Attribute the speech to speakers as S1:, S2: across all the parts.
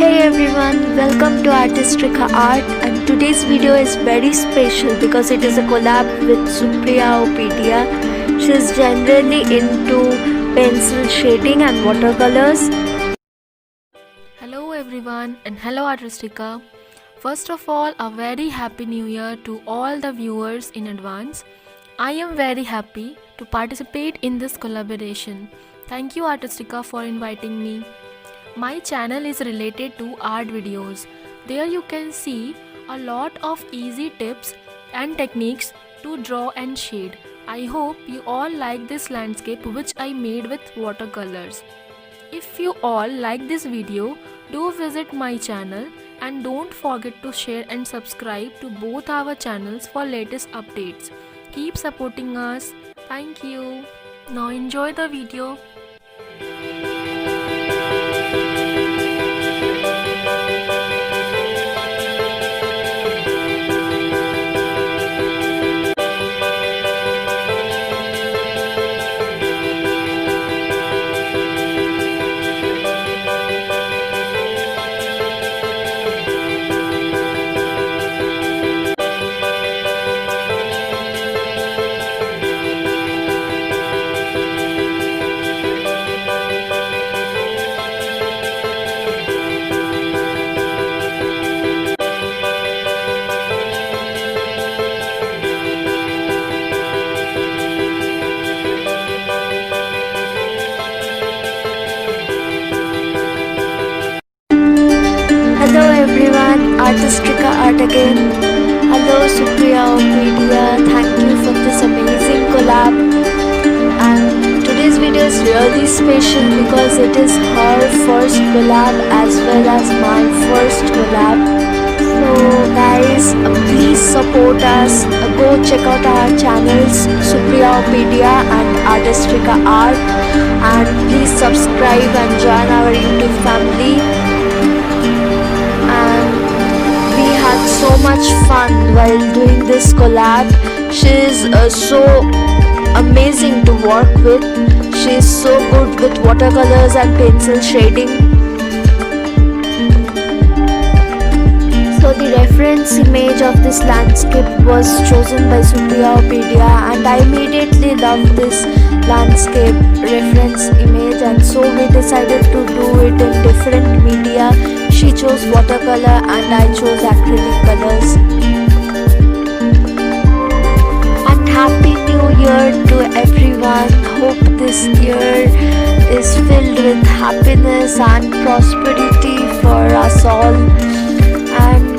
S1: Hey everyone, welcome to Artistrica Art, and today's video is very special because it is a collab with Supriya Opedia. She is generally into pencil shading and watercolors.
S2: Hello everyone and hello Artistica. First of all, a very happy new year to all the viewers in advance. I am very happy to participate in this collaboration. Thank you Artistica for inviting me. My channel is related to art videos. There you can see a lot of easy tips and techniques to draw and shade. I hope you all like this landscape which I made with watercolors. If you all like this video, do visit my channel and don't forget to share and subscribe to both our channels for latest updates. Keep supporting us. Thank you. Now enjoy the video.
S1: Hello everyone, Artistrica Art again. Hello Supriya Opedia, thank you for this amazing collab. And today's video is really special because it is her first collab as well as my first collab. So guys, please support us. Go check out our channels Supriya Opedia and Artistrica Art, and please subscribe and join our YouTube family. We had so much fun while doing this collab. She is so amazing to work with. She is so good with watercolors and pencil shading. So the reference image of this landscape was chosen by Supriya Opedia, and I immediately loved this landscape reference image, and so we decided to do it in different media. She chose watercolor and I chose acrylic colors. And happy new year to everyone. Hope this year is filled with happiness and prosperity for us all. And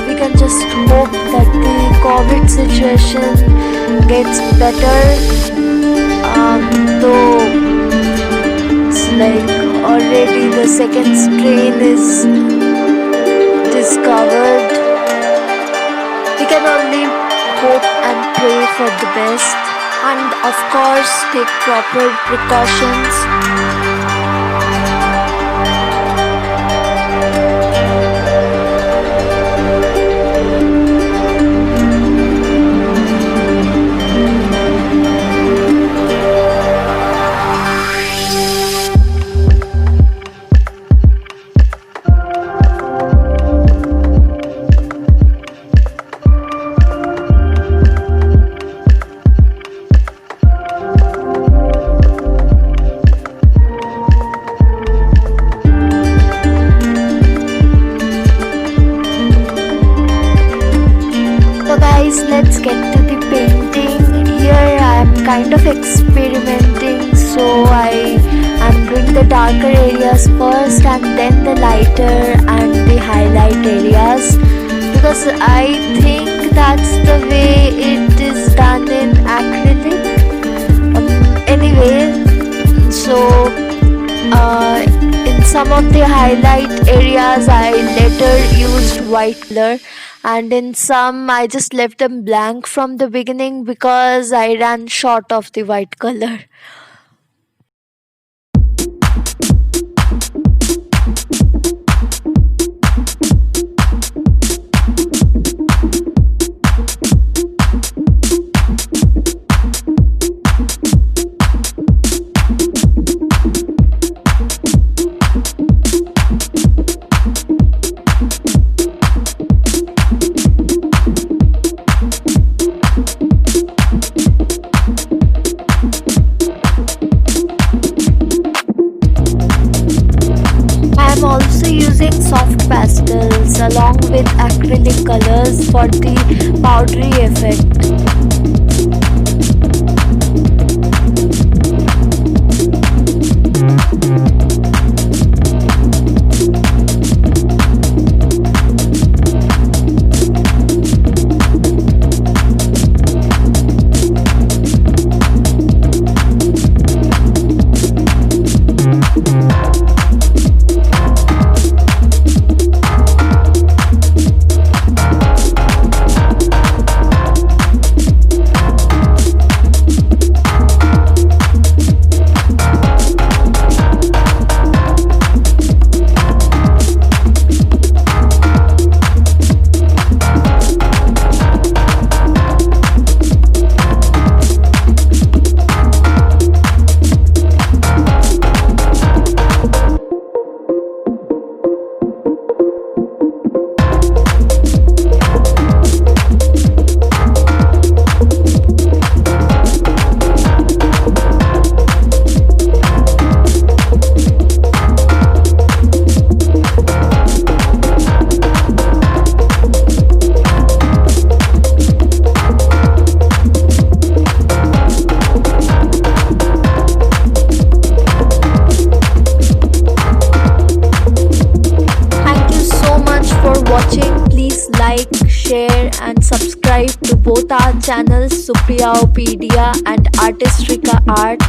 S1: we can just hope that the COVID situation gets better. Though it's like already the second strain is discovered, we can only hope and pray for the best, and of course take proper precautions. Let's get to the painting. Here I am kind of experimenting, so I am doing the darker areas first and then the lighter and the highlight areas, because I think that's the way it is done in acrylic. Anyway, so in some of the highlight areas I later used white color, and in some I just left them blank from the beginning because I ran short of the white color. also using soft pastels along with acrylic colors for the powdery effect. Watching, please like, share and subscribe to both our channels Supriyaopedia and Artistrika Art.